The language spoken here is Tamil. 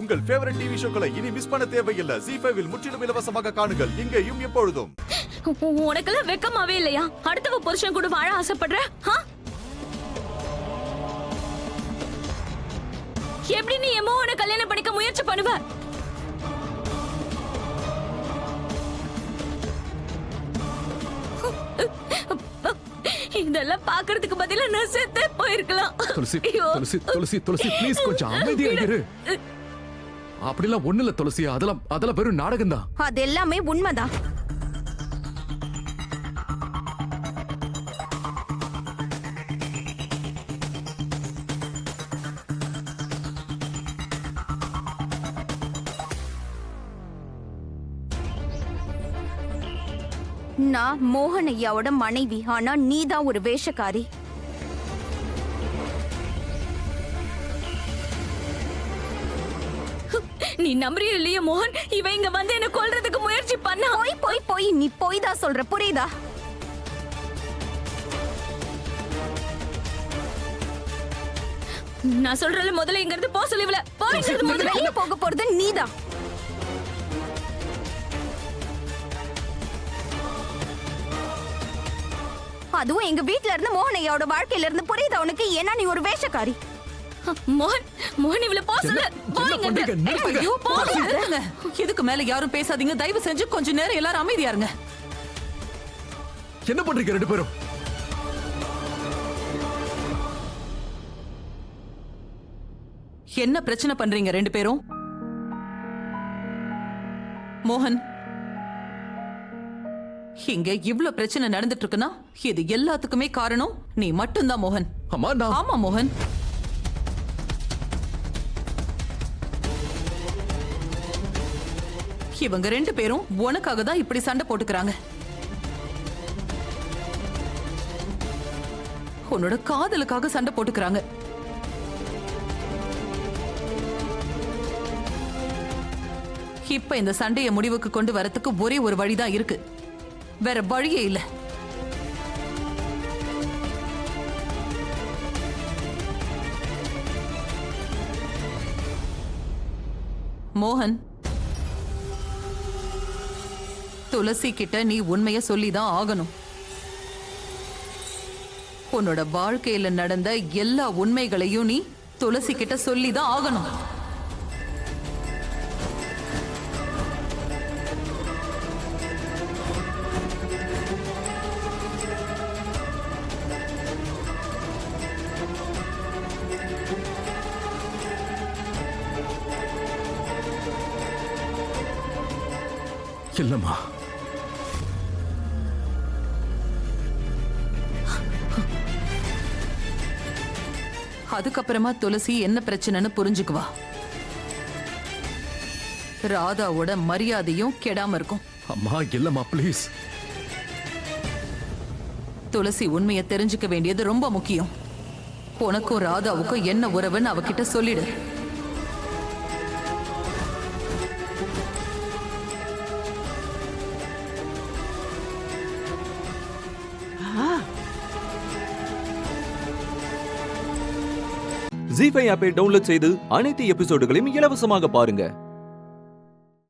உங்கள் ஃபேவரட் டிவி ஷோக்களை இனி மிஸ் பண்ண தேவையில்லை. ZEE5 இல் முற்றிலும் இலவசமாக காணுங்கள். இங்கேயும் எப்பொழுதும். உனக்கெல்லாம் வெக்கமாவே இல்லையா? அடுத்தவ புருஷன் கூட வாழ ஆசைப்படுற? எப்படி நீ எம்மோனை கல்யாணம் பண்ணிக்க முயற்சி பண்ணுவ? இதெல்லாம் பாக்குறதுக்கு பதிலா நான் செத்தே போயிருக்கலாம். துளசி துளசி துளசி துளசி ப்ளீஸ் கொஞ்சம் அமைதியா இரு. அப்படிலாம் ஒண்ணு இல்ல துளசி, அதெல்லாம் வெறும் நாடகம் தான். அது எல்லாமே உண்மைதான். நான் மோகன் ஐயாவோட மனைவி. ஆனா நீதான் ஒரு வேஷக்காரி. நீ நம்புறியோ இல்லையா மோகன், இவ இங்க வந்து என்ன கொல்றதுக்கு முயற்சி பண்ணா? போய் நீ போய் தான் சொல்ற, புரியுதா? நான் சொல்றல முதல்ல இங்க இருந்து போ சொல்லிவல. வெளிய போக போறது நீதான். அதுவும் எங்க வீட்ல இருந்து மோகன் ஐயாவோட வாழ்க்கையில இருந்து, புரியுதா உனக்கு? ஏன்னா நீ ஒரு வேஷக்காரி. மோகன் இவள போ சொல்லு. இதுக்கு மேல யாரும் பேசாதீங்க தயவு செஞ்சு. கொஞ்ச நேரம் எல்லாரும் அமைதியா இருங்க. என்ன பண்றீங்க ரெண்டு பேரும்? என்ன பிரச்சனை பண்றீங்க ரெண்டு பேரும்? மோகன், இங்க இவ்ளோ பிரச்சனை நடந்துட்டு இருக்குன்னா இது எல்லாத்துக்குமே காரணம் நீ மட்டும்தான் மோகன். ஆமா மோகன். இவங்க ரெண்டு பேரும் உனக்காக தான் இப்படி சண்டை போட்டுக்கிறாங்க. உன்னோட காதலுக்காக சண்டை போட்டுக்கிறாங்க. இப்ப இந்த சண்டையை முடிவுக்கு கொண்டு வரதுக்கு ஒரே ஒரு வழிதான் இருக்கு. வேற வழியே இல்ல. மோகன், துளசி கிட்ட நீ உண்மைய சொல்லிதான் ஆகணும். உன்னோட வாழ்க்கையில நடந்த எல்லா உண்மைகளையும் நீ துளசி கிட்ட சொல்லிதான் ஆகணும். இல்லம்மா, அதுக்கப்புறமா துளசி என்ன பிரச்சனைன்னு புரிஞ்சுக்குவா. ராதாவோட மரியாதையும் கெடாம இருக்கும். அம்மா இல்லம்மா ப்ளீஸ். துளசி உண்மையை தெரிஞ்சுக்க வேண்டியது ரொம்ப முக்கியம். உனக்கும் ராதாவுக்கும் என்ன உறவுன்னு அவகிட்ட சொல்லிடு. ZEE5 ஆப்பை டவுன்லோட் செய்து அனைத்து எபிசோடுகளையும் இலவசமாக பாருங்க.